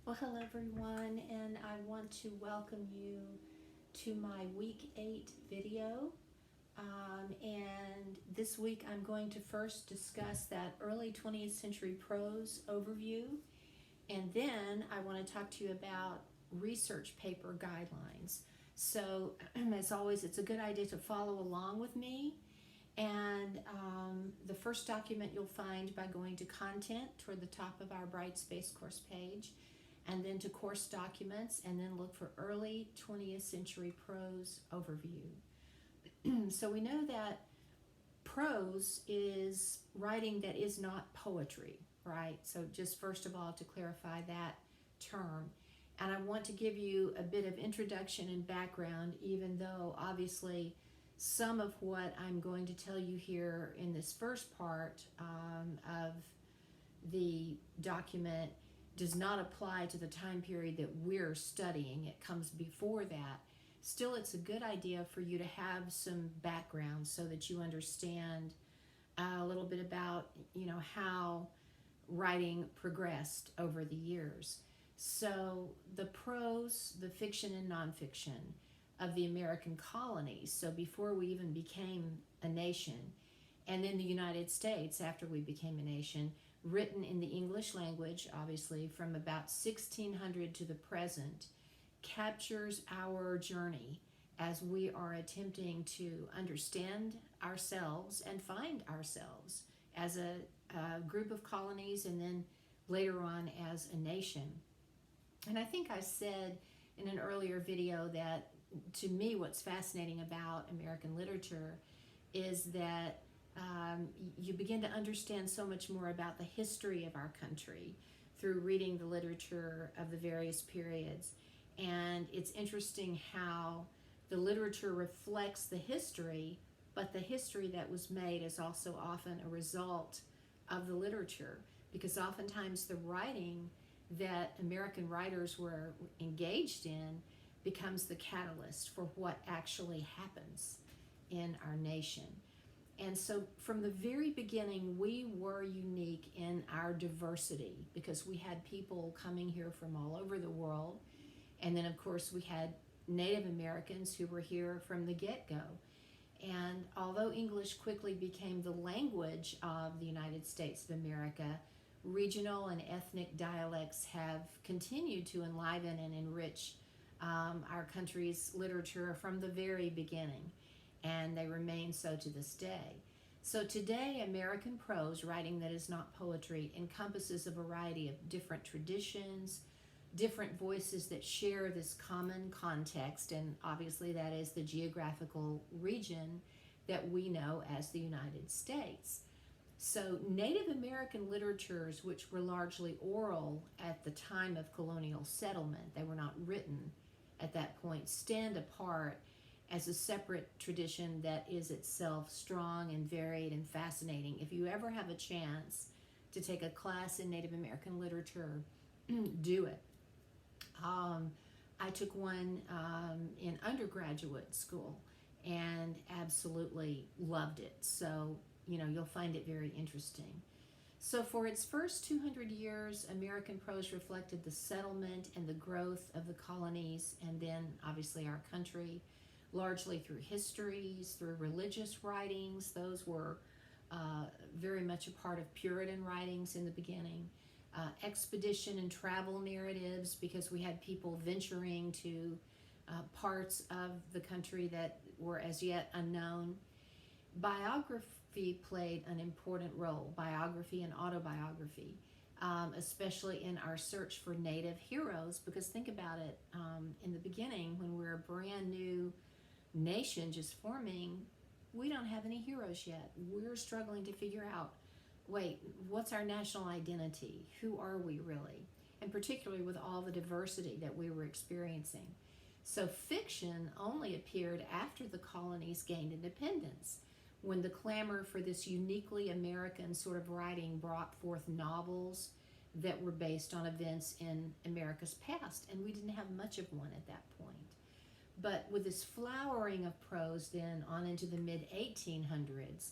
Well, hello everyone, and I want to welcome you to my week 8 video. And this week I'm going to first discuss that early 20th century prose overview, and then I want to talk to you about research paper guidelines. So, as always, it's a good idea to follow along with me. And the first document you'll find by going to content toward the top of our Brightspace course page, and then to course documents, and then look for early 20th century prose overview. So we know that prose is writing that is not poetry, right? So just first of all, to clarify that term. And I want to give you a bit of introduction and background, even though obviously some of what I'm going to tell you here in this first part of the document does not apply to the time period that we're studying. It comes before that. Still, it's a good idea for you to have some background so that you understand a little bit about, how writing progressed over the years. So the prose, the fiction and nonfiction of the American colonies, so before we even became a nation, and then the United States after we became a nation, written in the English language, obviously, from about 1600 to the present, captures our journey as we are attempting to understand ourselves and find ourselves as a group of colonies, and then later on as a nation. And I think I said in an earlier video that to me what's fascinating about American literature is that you begin to understand so much more about the history of our country through reading the literature of the various periods. And it's interesting how the literature reflects the history, but the history that was made is also often a result of the literature, because oftentimes the writing that American writers were engaged in becomes the catalyst for what actually happens in our nation. And so from the very beginning, we were unique in our diversity because we had people coming here from all over the world. And then, of course, we had Native Americans who were here from the get-go. And although English quickly became the language of the United States of America, regional and ethnic dialects have continued to enliven and enrich our country's literature from the very beginning, and they remain so to this day. So today, American prose, writing that is not poetry, encompasses a variety of different traditions, different voices that share this common context, and obviously that is the geographical region that we know as the United States. So Native American literatures, which were largely oral at the time of colonial settlement, they were not written at that point, stand apart as a separate tradition that is itself strong and varied and fascinating. If you ever have a chance to take a class in Native American literature, do it. I took one in undergraduate school and absolutely loved it. So, you'll find it very interesting. So for its first 200 years, American prose reflected the settlement and the growth of the colonies, and then obviously our country, largely through histories, through religious writings. Those were very much a part of Puritan writings in the beginning. Expedition and travel narratives, because we had people venturing to parts of the country that were as yet unknown. Biography played an important role, biography and autobiography, especially in our search for Native heroes, because think about it, in the beginning, when we're a brand new nation just forming, we don't have any heroes yet. We're struggling to figure out, wait, what's our national identity? Who are we really? And particularly with all the diversity that we were experiencing. So fiction only appeared after the colonies gained independence, when the clamor for this uniquely American sort of writing brought forth novels that were based on events in America's past, and we didn't have much of one at that point. But with this flowering of prose then on into the mid-1800s,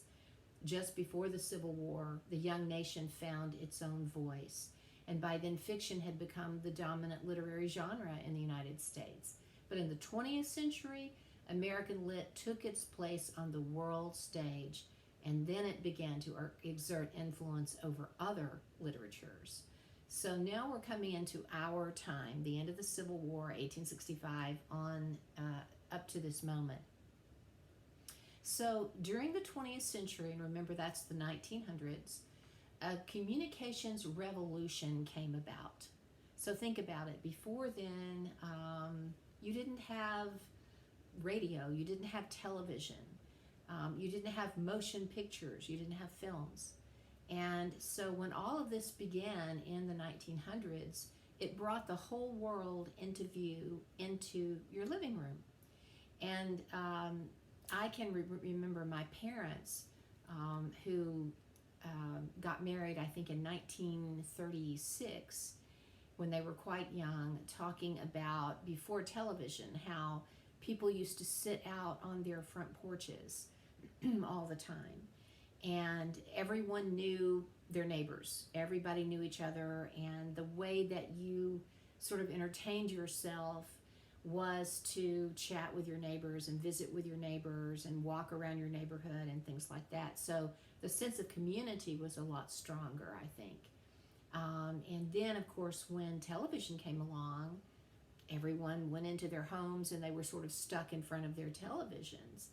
just before the Civil War, the young nation found its own voice. And by then, fiction had become the dominant literary genre in the United States. But in the 20th century, American lit took its place on the world stage, and then it began to exert influence over other literatures. So now we're coming into our time, the end of the Civil War, 1865, on up to this moment. So during the 20th century, and remember that's the 1900s, a communications revolution came about. So think about it. Before then, you didn't have radio, you didn't have television, you didn't have motion pictures, you didn't have films. And so when all of this began in the 1900s, it brought the whole world into view, into your living room. And I can remember my parents who got married, I think, in 1936, when they were quite young, talking about, before television, how people used to sit out on their front porches all the time. And everyone knew their neighbors. Everybody knew each other. And the way that you sort of entertained yourself was to chat with your neighbors and visit with your neighbors and walk around your neighborhood and things like that. So the sense of community was a lot stronger, I think. And then, of course, when television came along, everyone went into their homes and they were sort of stuck in front of their televisions.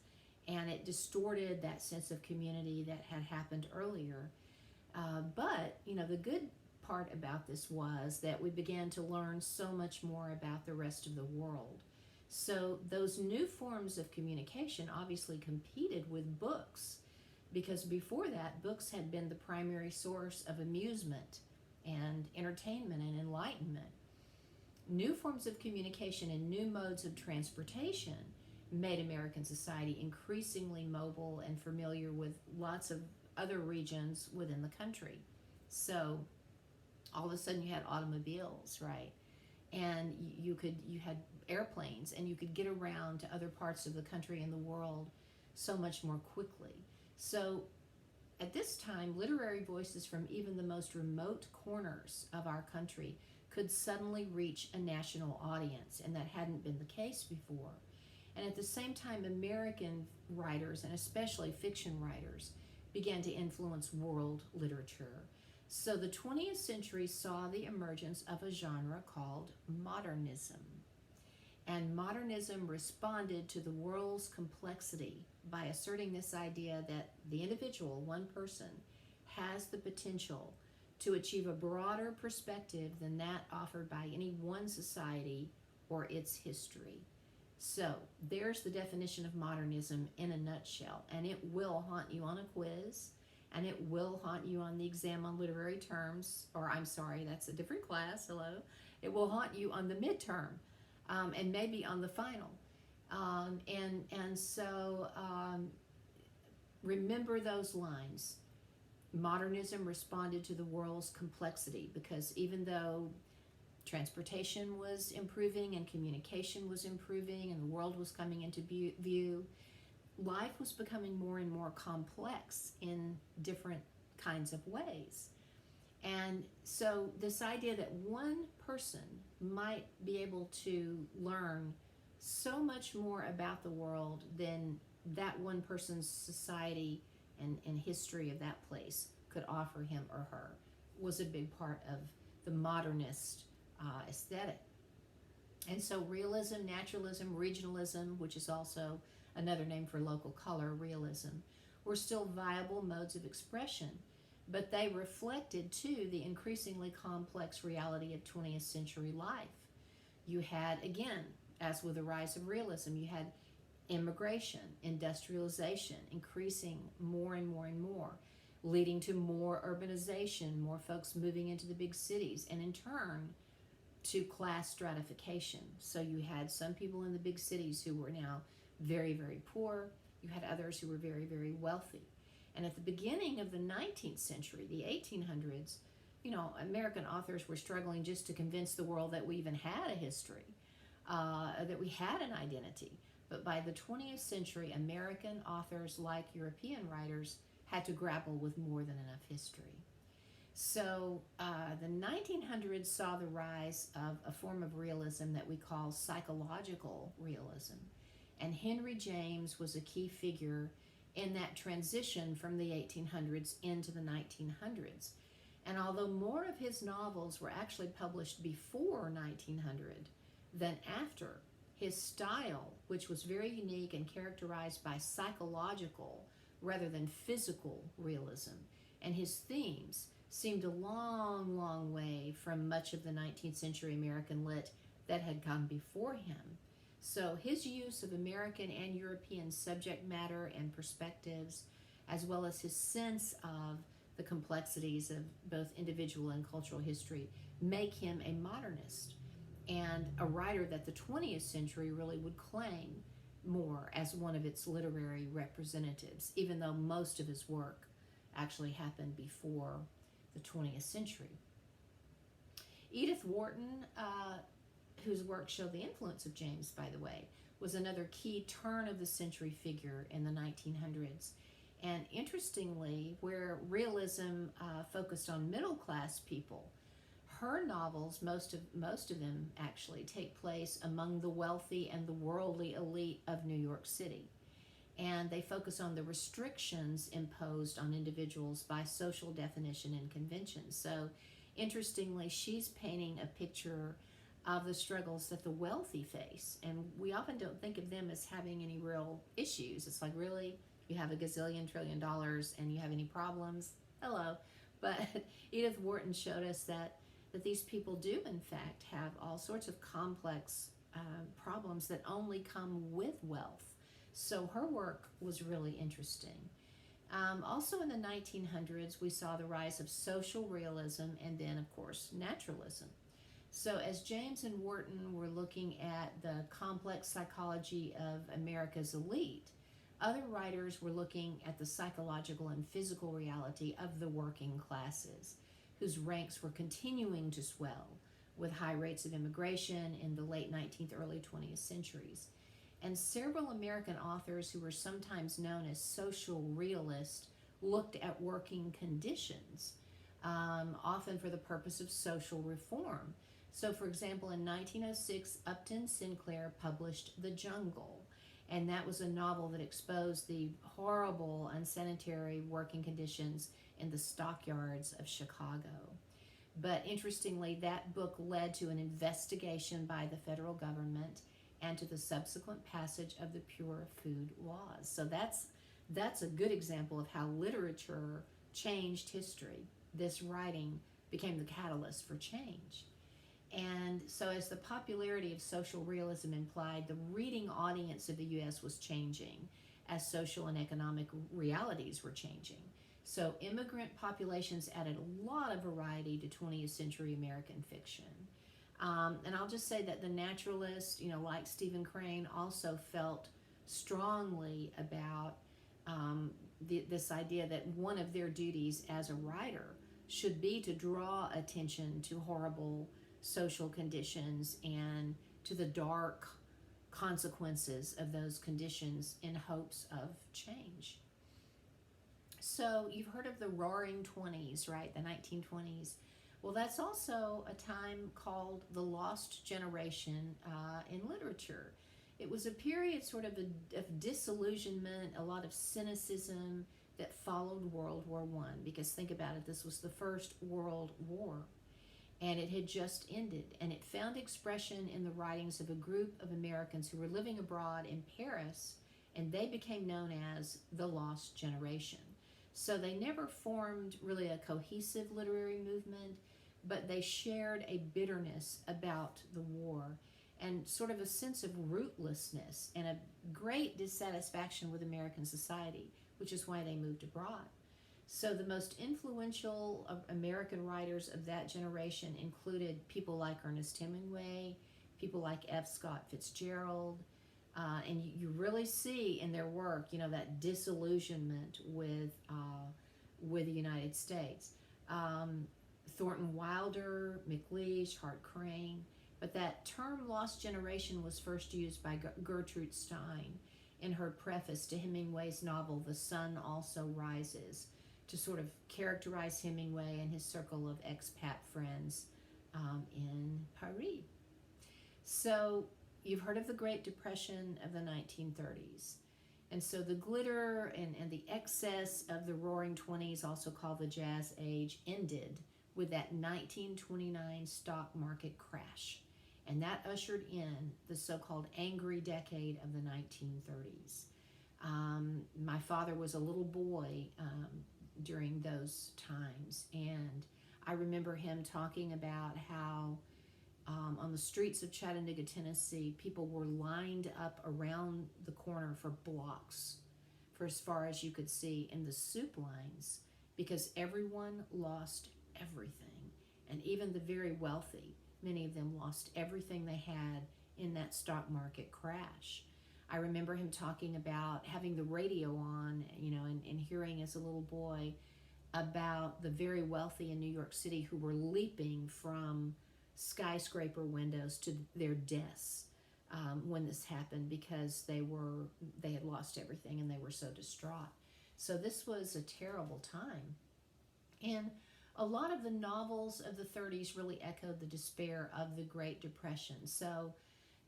And it distorted that sense of community that had happened earlier. But, you know, the good part about this was that we began to learn so much more about the rest of the world. So those new forms of communication obviously competed with books, because before that, books had been the primary source of amusement and entertainment and enlightenment. New forms of communication and new modes of transportation made American society increasingly mobile and familiar with lots of other regions within the country. So all of a sudden you had automobiles, right? And you had airplanes, and you could get around to other parts of the country and the world so much more quickly. So at this time, literary voices from even the most remote corners of our country could suddenly reach a national audience, and that hadn't been the case before. And at the same time, American writers, and especially fiction writers, began to influence world literature. So the 20th century saw the emergence of a genre called Modernism. And Modernism responded to the world's complexity by asserting this idea that the individual, one person, has the potential to achieve a broader perspective than that offered by any one society or its history. So there's the definition of modernism in a nutshell, and it will haunt you on a quiz, and it will haunt you on the exam on literary terms, or I'm sorry, that's a different class, hello. It will haunt you on the midterm, and maybe on the final. So remember those lines. Modernism responded to the world's complexity, because even though transportation was improving and communication was improving and the world was coming into view, life was becoming more and more complex in different kinds of ways. And so this idea that one person might be able to learn so much more about the world than that one person's society and history of that place could offer him or her was a big part of the modernist aesthetic. And so realism, naturalism, regionalism, which is also another name for local color, realism, were still viable modes of expression, but they reflected too the increasingly complex reality of 20th century life. You had, again, as with the rise of realism, you had immigration, industrialization, increasing more and more and more, leading to more urbanization, more folks moving into the big cities, and in turn to class stratification. So you had some people in the big cities who were now very, very poor. You had others who were very, very wealthy. And at the beginning of the 19th century, the 1800s, you know, American authors were struggling just to convince the world that we even had a history, that we had an identity. But by the 20th century, American authors, like European writers, had to grapple with more than enough history. So the 1900s saw the rise of a form of realism that we call psychological realism. And Henry James was a key figure in that transition from the 1800s into the 1900s. And although more of his novels were actually published before 1900 than after, his style, which was very unique and characterized by psychological rather than physical realism, and his themes seemed a long, long way from much of the 19th century American lit that had come before him. So his use of American and European subject matter and perspectives, as well as his sense of the complexities of both individual and cultural history, make him a modernist and a writer that the 20th century really would claim more as one of its literary representatives, even though most of his work actually happened before the 20th century. Edith Wharton, whose work showed the influence of James, by the way, was another key turn of the century figure in the 1900s. And interestingly, where realism focused on middle-class people, her novels, most of them actually, take place among the wealthy and the worldly elite of New York City. And they focus on the restrictions imposed on individuals by social definition and convention. So, interestingly, she's painting a picture of the struggles that the wealthy face. And we often don't think of them as having any real issues. It's like, really? You have a gazillion trillion dollars and you have any problems? Hello. But Edith Wharton showed us that these people do, in fact, have all sorts of complex problems that only come with wealth. So her work was really interesting. Also in the 1900s, we saw the rise of social realism and then, of course, naturalism. So as James and Wharton were looking at the complex psychology of America's elite, other writers were looking at the psychological and physical reality of the working classes, whose ranks were continuing to swell with high rates of immigration in the late 19th, early 20th centuries. And several American authors who were sometimes known as social realists looked at working conditions, often for the purpose of social reform. So, for example, in 1906, Upton Sinclair published The Jungle, and that was a novel that exposed the horrible, unsanitary working conditions in the stockyards of Chicago. But interestingly, that book led to an investigation by the federal government and to the subsequent passage of the Pure Food Laws. So that's a good example of how literature changed history. This writing became the catalyst for change. And so as the popularity of social realism implied, the reading audience of the U.S. was changing as social and economic realities were changing. So immigrant populations added a lot of variety to 20th century American fiction. And I'll just say that the naturalists, like Stephen Crane, also felt strongly about this idea that one of their duties as a writer should be to draw attention to horrible social conditions and to the dark consequences of those conditions in hopes of change. So you've heard of the Roaring Twenties, right? The 1920s. Well, that's also a time called the Lost Generation in literature. It was a period sort of disillusionment, a lot of cynicism that followed World War I. Because think about it, this was the First World War, and it had just ended. And it found expression in the writings of a group of Americans who were living abroad in Paris, and they became known as the Lost Generation. So they never formed really a cohesive literary movement, but they shared a bitterness about the war and sort of a sense of rootlessness and a great dissatisfaction with American society, which is why they moved abroad. So the most influential American writers of that generation included people like Ernest Hemingway, people like F. Scott Fitzgerald, and you really see in their work, that disillusionment with the United States. Thornton Wilder, McLeish, Hart Crane. But that term lost generation was first used by Gertrude Stein in her preface to Hemingway's novel The Sun Also Rises, to sort of characterize Hemingway and his circle of expat friends in Paris. So you've heard of the Great Depression of the 1930s. And so the glitter and the excess of the Roaring Twenties, also called the Jazz Age, ended with that 1929 stock market crash. And that ushered in the so-called angry decade of the 1930s. My father was a little boy during those times, and I remember him talking about how on the streets of Chattanooga, Tennessee, people were lined up around the corner for blocks, for as far as you could see, in the soup lines, because everyone lost everything. And even the very wealthy, many of them lost everything they had in that stock market crash. I remember him talking about having the radio on, and hearing as a little boy about the very wealthy in New York City who were leaping from skyscraper windows to their deaths when this happened, because they had lost everything and they were so distraught. So this was a terrible time. And a lot of the novels of the 30s really echoed the despair of the Great Depression. So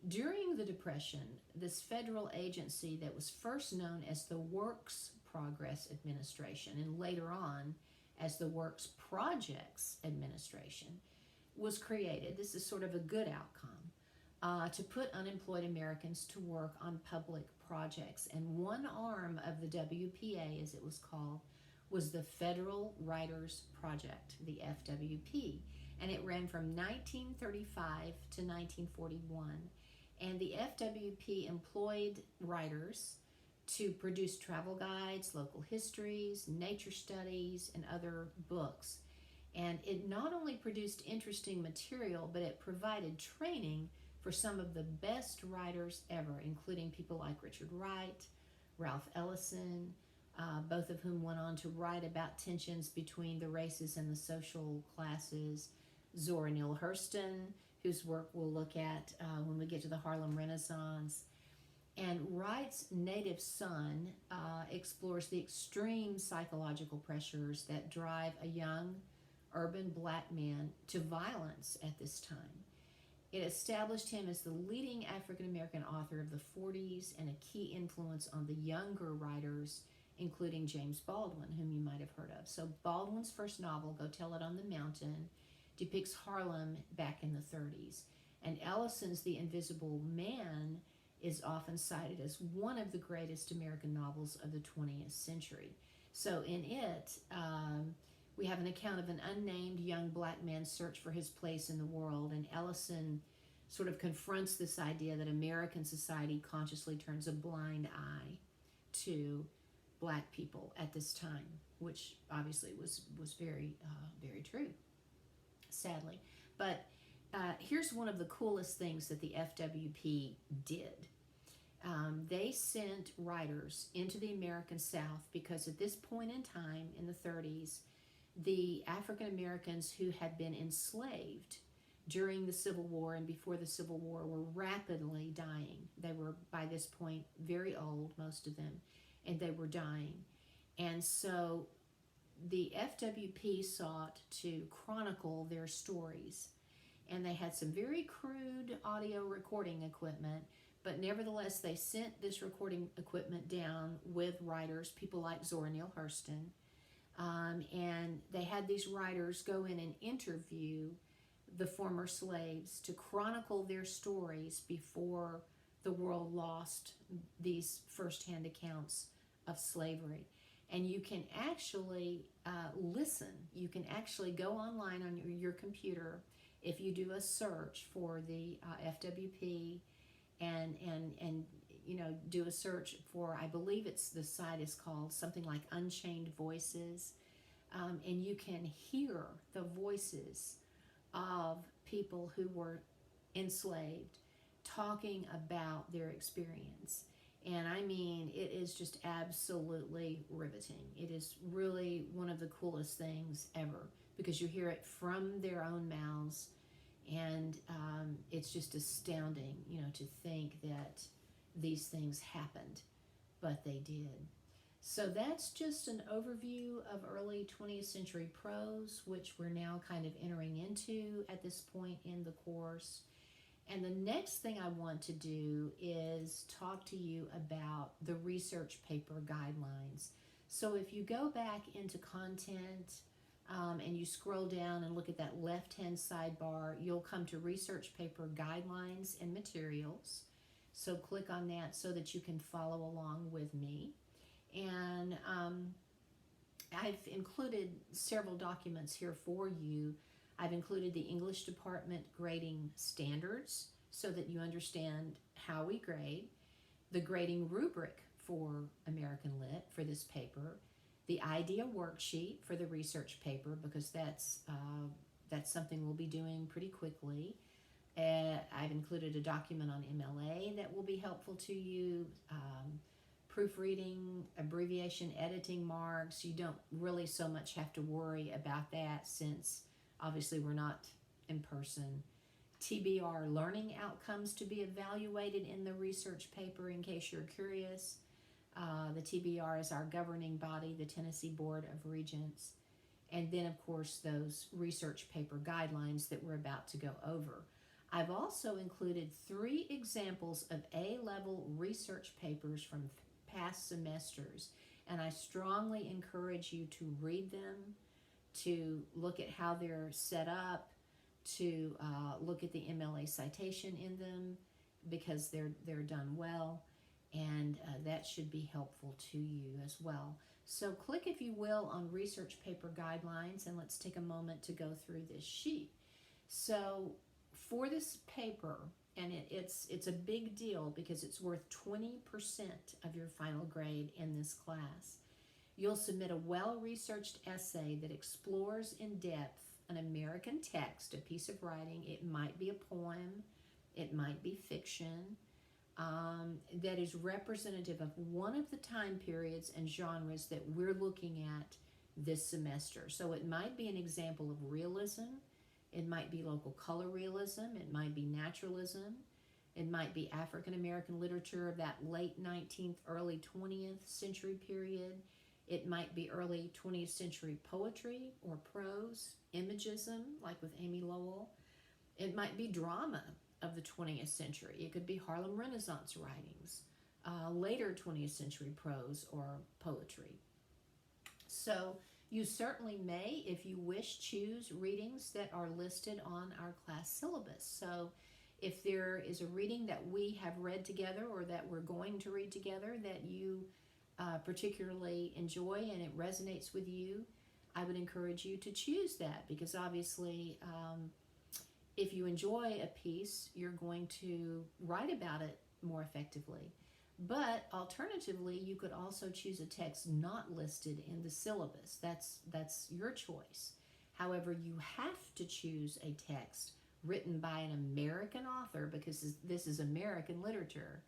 during the Depression, this federal agency that was first known as the Works Progress Administration and later on as the Works Projects Administration was created. This is sort of a good outcome, to put unemployed Americans to work on public projects. And one arm of the WPA, as it was called, was the Federal Writers Project, the FWP. And it ran from 1935 to 1941. And the FWP employed writers to produce travel guides, local histories, nature studies, and other books. And it not only produced interesting material, but it provided training for some of the best writers ever, including people like Richard Wright, Ralph Ellison, both of whom went on to write about tensions between the races and the social classes. Zora Neale Hurston, whose work we'll look at when we get to the Harlem Renaissance. And Wright's Native Son explores the extreme psychological pressures that drive a young urban black man to violence at this time. It established him as the leading African-American author of the 40s and a key influence on the younger writers, including James Baldwin, whom you might have heard of. So Baldwin's first novel, Go Tell It on the Mountain, depicts Harlem back in the 30s. And Ellison's The Invisible Man is often cited as one of the greatest American novels of the 20th century. So in it, we have an account of an unnamed young black man's search for his place in the world, and Ellison sort of confronts this idea that American society consciously turns a blind eye to black people at this time, which obviously was very, very true, sadly. But here's one of the coolest things that the FWP did. They sent writers into the American South because at this point in time, in the 30s, the African Americans who had been enslaved during the Civil War and before the Civil War were rapidly dying. They were, by this point, very old, most of them, and they were dying. And so the FWP sought to chronicle their stories. And they had some very crude audio recording equipment, but nevertheless, they sent this recording equipment down with writers, people like Zora Neale Hurston. And they had these writers go in and interview the former slaves to chronicle their stories before the world lost these firsthand accounts of slavery. And you can actually listen. You can actually go online on your computer if you do a search for the FWP and do a search for, I believe the site is called something like Unchained Voices, and you can hear the voices of people who were enslaved talking about their experience. And I mean, it is just absolutely riveting. It is really one of the coolest things ever because you hear it from their own mouths, and it's just astounding, to think that these things happened, but they did. So that's just an overview of early 20th century prose, which we're now kind of entering into at this point in the course. And the next thing I want to do is talk to you about the research paper guidelines. So if you go back into content and you scroll down and look at that left-hand sidebar, you'll come to research paper guidelines and materials. So click on that so that you can follow along with me. And I've included several documents here for you. I've included the English department grading standards so that you understand how we grade, the grading rubric for American Lit for this paper, the idea worksheet for the research paper, because that's something we'll be doing pretty quickly. I've included a document on MLA that will be helpful to you. Proofreading, abbreviation, editing marks. You don't really so much have to worry about that since obviously we're not in person. TBR learning outcomes to be evaluated in the research paper in case you're curious. The TBR is our governing body, the Tennessee Board of Regents. And then of course those research paper guidelines that we're about to go over. I've also included 3 examples of A-level research papers from past semesters, and I strongly encourage you to read them, to look at how they're set up, to look at the MLA citation in them because they're done well, and that should be helpful to you as well. So click, if you will, on research paper guidelines, and let's take a moment to go through this sheet. So for this paper, and it's a big deal because it's worth 20% of your final grade in this class. You'll submit a well-researched essay that explores in depth an American text, a piece of writing. It might be a poem, it might be fiction, that is representative of one of the time periods and genres that we're looking at this semester. So it might be an example of realism, it might be local color realism, it might be naturalism, it might be African American literature of that late 19th, early 20th century period. It might be early 20th century poetry or prose, imagism, like with Amy Lowell. It might be drama of the 20th century. It could be Harlem Renaissance writings, later 20th century prose or poetry. So you certainly may, if you wish, choose readings that are listed on our class syllabus. So if there is a reading that we have read together or that we're going to read together that you particularly enjoy and it resonates with you, I would encourage you to choose that, because obviously if you enjoy a piece, you're going to write about it more effectively. But alternatively, you could also choose a text not listed in the syllabus. That's your choice. However, you have to choose a text written by an American author, because this is American literature,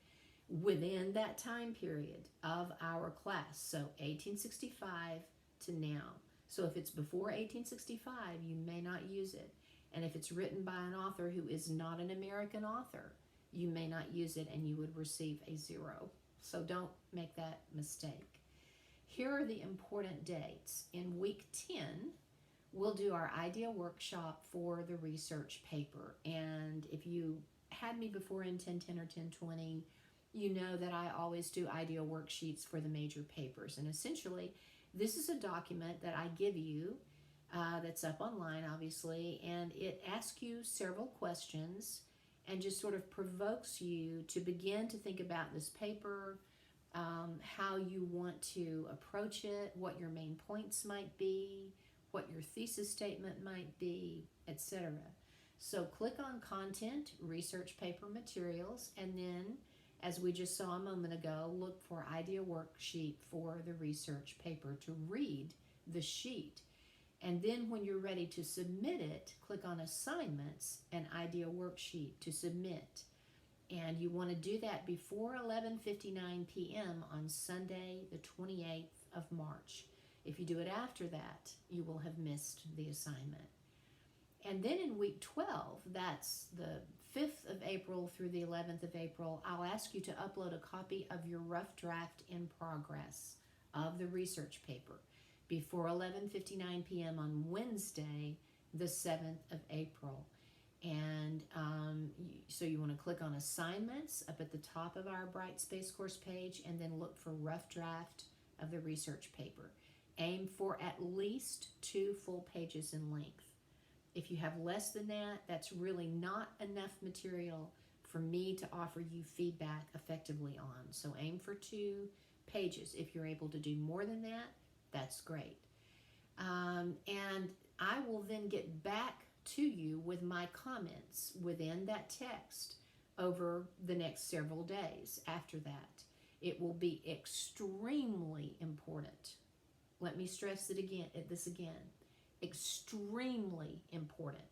within that time period of our class. So 1865 to now. So if it's before 1865, you may not use it. And if it's written by an author who is not an American author, you may not use it and you would receive a 0. So don't make that mistake. Here are the important dates. In week 10, we'll do our idea workshop for the research paper. And if you had me before in 1010 or 1020, you know that I always do idea worksheets for the major papers. And essentially, this is a document that I give you that's up online, obviously, and it asks you several questions and just sort of provokes you to begin to think about this paper, how you want to approach it, what your main points might be, what your thesis statement might be, etc. So click on Content, Research Paper Materials, and then, as we just saw a moment ago, look for Idea Worksheet for the research paper to read the sheet. And then when you're ready to submit it, click on Assignments and Idea Worksheet to submit. And you want to do that before 11:59 p.m. on Sunday, the 28th of March. If you do it after that, you will have missed the assignment. And then in week 12, that's the 5th of April through the 11th of April, I'll ask you to upload a copy of your rough draft in progress of the research paper before 11:59 p.m. on Wednesday, the 7th of April. And so you want to click on assignments up at the top of our Brightspace course page, and then look for rough draft of the research paper. Aim for at least 2 full pages in length. If you have less than that, that's really not enough material for me to offer you feedback effectively on. So aim for 2 pages. If you're able to do more than that, that's great. And I will then get back to you with my comments within that text over the next several days after that. It will be extremely important. Let me stress this again. Extremely important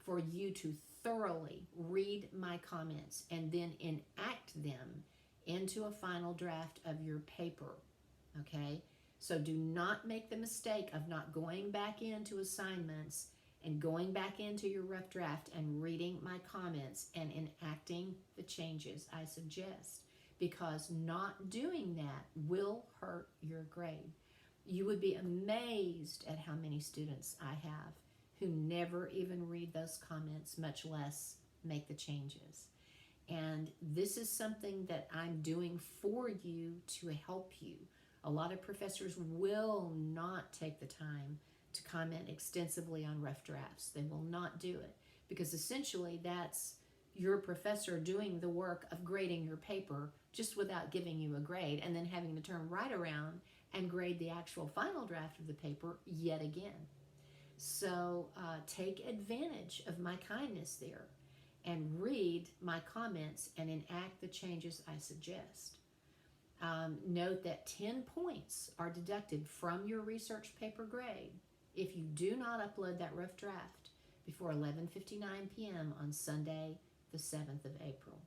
for you to thoroughly read my comments and then enact them into a final draft of your paper. Okay? So do not make the mistake of not going back into assignments and going back into your rough draft and reading my comments and enacting the changes I suggest, because not doing that will hurt your grade. You would be amazed at how many students I have who never even read those comments, much less make the changes. And this is something that I'm doing for you to help you. A lot of professors will not take the time to comment extensively on rough drafts. They will not do it, because essentially that's your professor doing the work of grading your paper just without giving you a grade, and then having to turn right around and grade the actual final draft of the paper yet again. So take advantage of my kindness there and read my comments and enact the changes I suggest. Note that 10 points are deducted from your research paper grade if you do not upload that rough draft before 11:59 p.m. on Sunday, the 7th of April.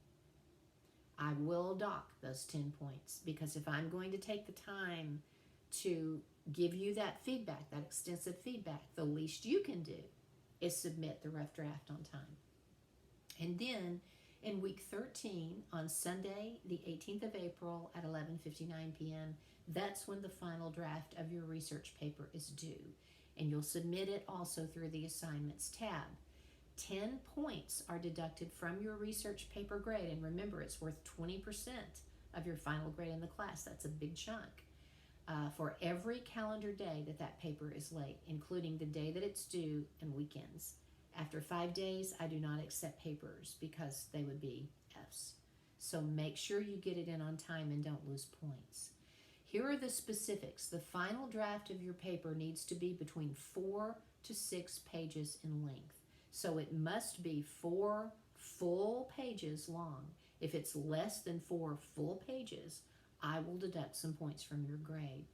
I will dock those 10 points, because if I'm going to take the time to give you that feedback, that extensive feedback, the least you can do is submit the rough draft on time. And then in week 13, on Sunday, the 18th of April at 11:59 p.m., that's when the final draft of your research paper is due. And you'll submit it also through the assignments tab. 10 points are deducted from your research paper grade. And remember, it's worth 20% of your final grade in the class. That's a big chunk. For every calendar day that paper is late, including the day that it's due and weekends. After 5 days, I do not accept papers because they would be Fs. So make sure you get it in on time and don't lose points. Here are the specifics. The final draft of your paper needs to be between 4 to 6 pages in length. So it must be 4 full pages long. If it's less than 4 full pages, I will deduct some points from your grade.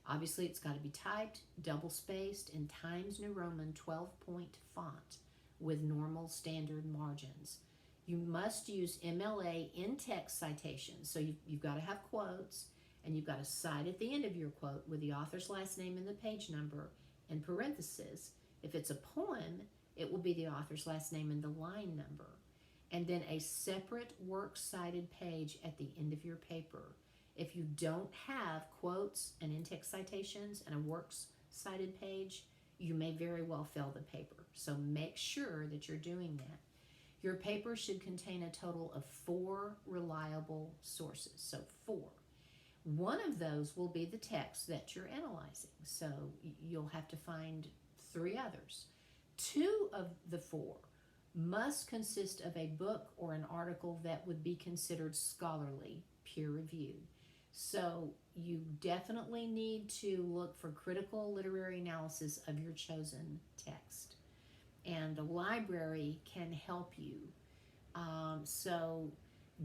Obviously, it's got to be typed, double-spaced, in Times New Roman 12-point font with normal standard margins. You must use MLA in-text citations. So you've got to have quotes, and you've got to cite at the end of your quote with the author's last name and the page number in parentheses. If it's a poem, it will be the author's last name and the line number. And then a separate works cited page at the end of your paper. If you don't have quotes and in-text citations and a works cited page, you may very well fail the paper. So make sure that you're doing that. Your paper should contain a total of 4 reliable sources. So 4. One of those will be the text that you're analyzing. So you'll have to find 3 others. 2 of the 4 must consist of a book or an article that would be considered scholarly, peer-reviewed. So you definitely need to look for critical literary analysis of your chosen text. And the library can help you. So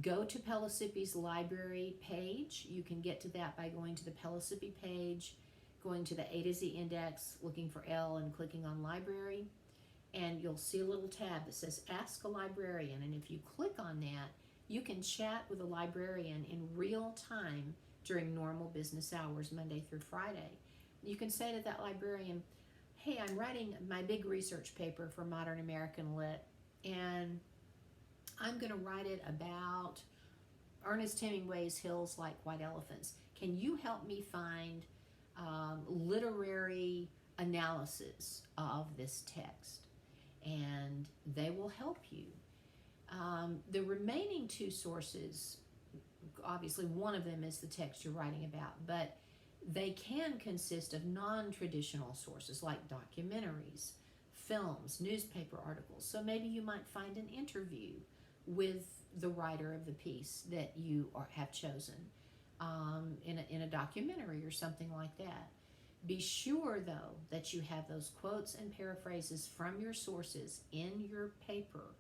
go to Pellissippi's library page. You can get to that by going to the Pellissippi page, going to the A to Z index, looking for L and clicking on library. And you'll see a little tab that says Ask a Librarian. And if you click on that, you can chat with a librarian in real time during normal business hours, Monday through Friday. You can say to that librarian, hey, I'm writing my big research paper for Modern American Lit, and I'm going to write it about Ernest Hemingway's Hills Like White Elephants. Can you help me find literary analysis of this text, and they will help you. The remaining two sources, obviously one of them is the text you're writing about, but they can consist of non-traditional sources like documentaries, films, newspaper articles. So maybe you might find an interview with the writer of the piece that you have chosen in a documentary or something like that. Be sure, though, that you have those quotes and paraphrases from your sources in your paper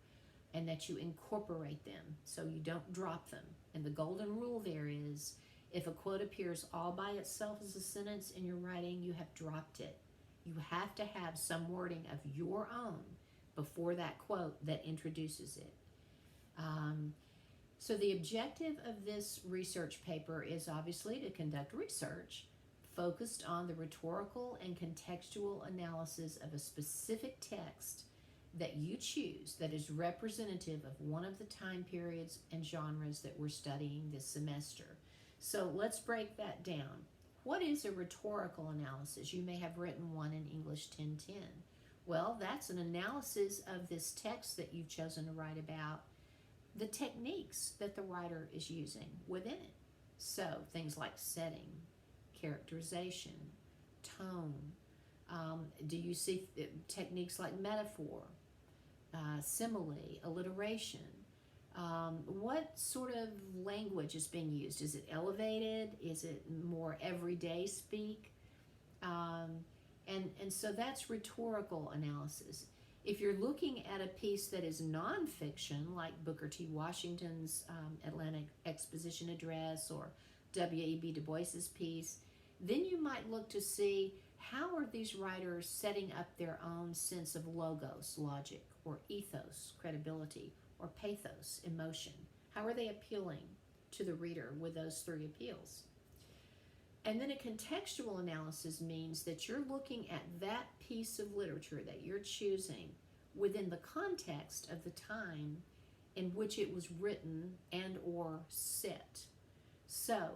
and that you incorporate them so you don't drop them. And the golden rule there is, if a quote appears all by itself as a sentence in your writing, you have dropped it. You have to have some wording of your own before that quote that introduces it. So the objective of this research paper is obviously to conduct research focused on the rhetorical and contextual analysis of a specific text that you choose that is representative of one of the time periods and genres that we're studying this semester. So let's break that down. What is a rhetorical analysis? You may have written one in English 1010. Well, that's an analysis of this text that you've chosen to write about, the techniques that the writer is using within it. So things like setting, characterization, tone. Do you see techniques like metaphor, simile, alliteration? What sort of language is being used? Is it elevated? Is it more everyday speak? And so that's rhetorical analysis. If you're looking at a piece that is nonfiction, like Booker T. Washington's Atlantic Exposition Address or W.E.B. Du Bois's piece, then you might look to see how are these writers setting up their own sense of logos, logic, or ethos, credibility, or pathos, emotion. How are they appealing to the reader with those three appeals? And then a contextual analysis means that you're looking at that piece of literature that you're choosing within the context of the time in which it was written and or set. So,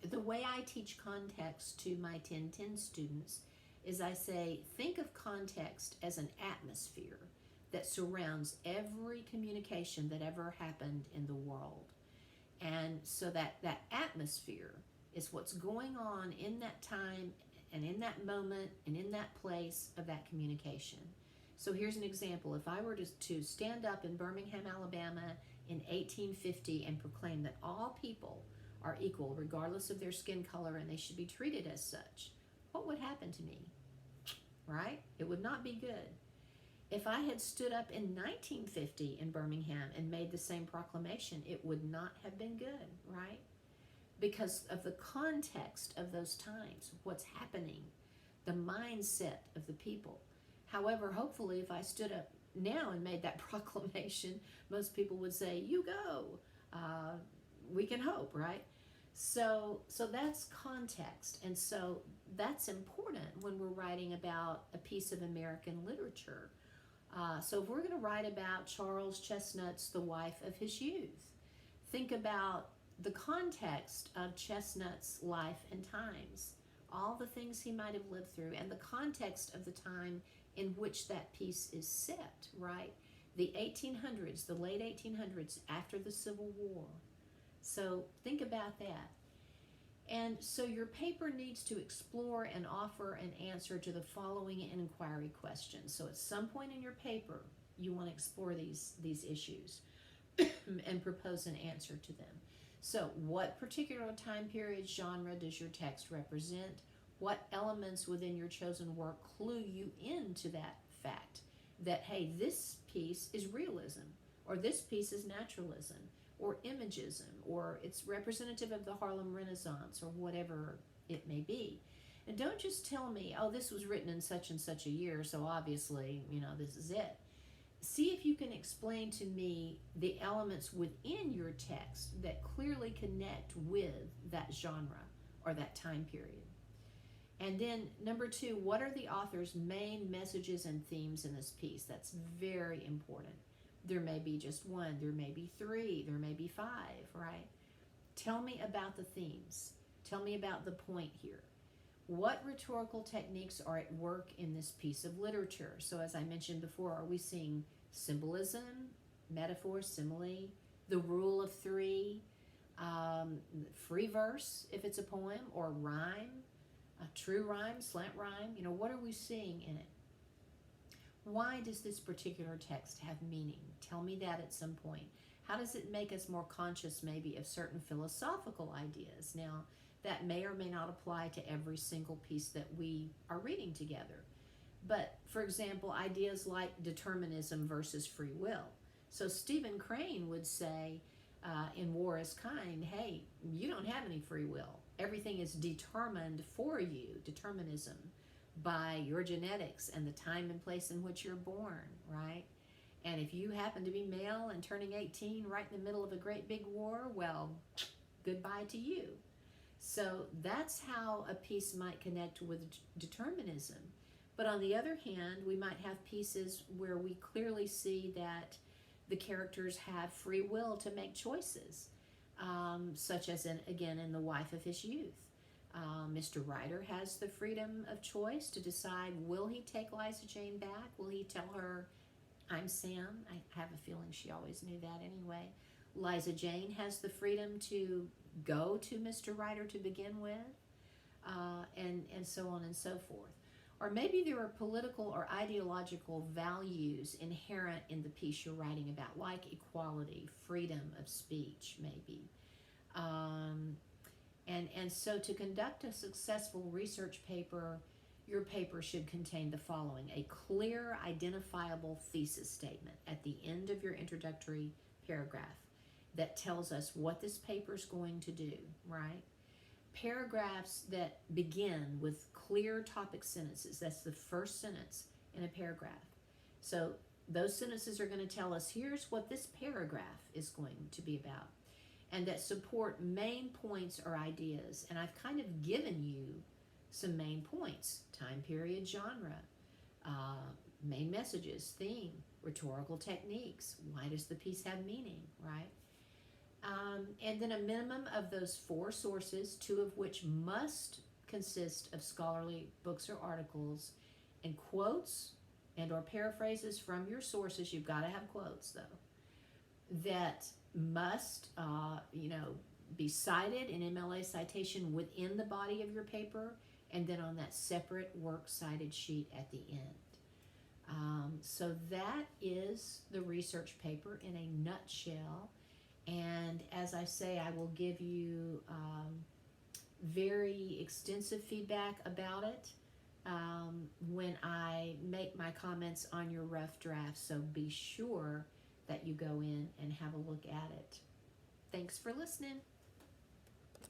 the way I teach context to my 1010 students is I say, think of context as an atmosphere that surrounds every communication that ever happened in the world. And so that atmosphere is what's going on in that time and in that moment and in that place of that communication. So here's an example. If I were to stand up in Birmingham, Alabama in 1850 and proclaim that all people are equal regardless of their skin color and they should be treated as such, what would happen to me? Right? It would not be good. If I had stood up in 1950 in Birmingham and made the same proclamation, it would not have been good, right? Because of the context of those times, what's happening, the mindset of the people. However, hopefully, if I stood up now and made that proclamation, most people would say, you go. We can hope, right? So that's context. And so that's important when we're writing about a piece of American literature. So if we're going to write about Charles Chestnut's The Wife of His Youth, think about the context of Chestnut's life and times, all the things he might have lived through, and the context of the time in which that piece is set, right? The 1800s, the late 1800s, after the Civil War. So think about that. And so your paper needs to explore and offer an answer to the following inquiry questions. So at some point in your paper, you want to explore these issues and propose an answer to them. So what particular time period, genre does your text represent? What elements within your chosen work clue you into that fact that, hey, this piece is realism, or this piece is naturalism, or imagism, or it's representative of the Harlem Renaissance, or whatever it may be. And don't just tell me, oh, this was written in such and such a year, so obviously, this is it. See if you can explain to me the elements within your text that clearly connect with that genre or that time period. And then number 2, what are the author's main messages and themes in this piece? That's very important. There may be just one, there may be 3, there may be 5, right? Tell me about the themes. Tell me about the point here. What rhetorical techniques are at work in this piece of literature? So as I mentioned before, are we seeing symbolism, metaphor, simile, the rule of three, free verse if it's a poem, or rhyme, a true rhyme, slant rhyme? What are we seeing in it? Why does this particular text have meaning? Tell me that at some point. How does it make us more conscious maybe of certain philosophical ideas? Now, that may or may not apply to every single piece that we are reading together. But, for example, ideas like determinism versus free will. So Stephen Crane would say in War is Kind, hey, you don't have any free will. Everything is determined for you, determinism, by your genetics and the time and place in which you're born, right? And if you happen to be male and turning 18 right in the middle of a great big war, well, goodbye to you. So that's how a piece might connect with determinism. But on the other hand, we might have pieces where we clearly see that the characters have free will to make choices, such as, in The Wife of His Youth. Mr. Ryder has the freedom of choice to decide, will he take Liza Jane back? Will he tell her, I'm Sam? I have a feeling she always knew that anyway. Liza Jane has the freedom to go to Mr. Ryder to begin with, and so on and so forth. Or maybe there are political or ideological values inherent in the piece you're writing about, like equality, freedom of speech, maybe. And so to conduct a successful research paper, your paper should contain the following: a clear, identifiable thesis statement at the end of your introductory paragraph that tells us what this paper is going to do, right? Paragraphs that begin with clear topic sentences. That's the first sentence in a paragraph. So those sentences are going to tell us, here's what this paragraph is going to be about, and that support main points or ideas. And I've kind of given you some main points: time period, genre, main messages, theme, rhetorical techniques. Why does the piece have meaning, right? And then a minimum of those 4 sources, 2 of which must consist of scholarly books or articles, and quotes and or paraphrases from your sources. You've got to have quotes, though, that must be cited in MLA citation within the body of your paper, and then on that separate works cited sheet at the end. So that is the research paper in a nutshell. And as I say, I will give you very extensive feedback about it when I make my comments on your rough draft. So be sure that you go in and have a look at it. Thanks for listening.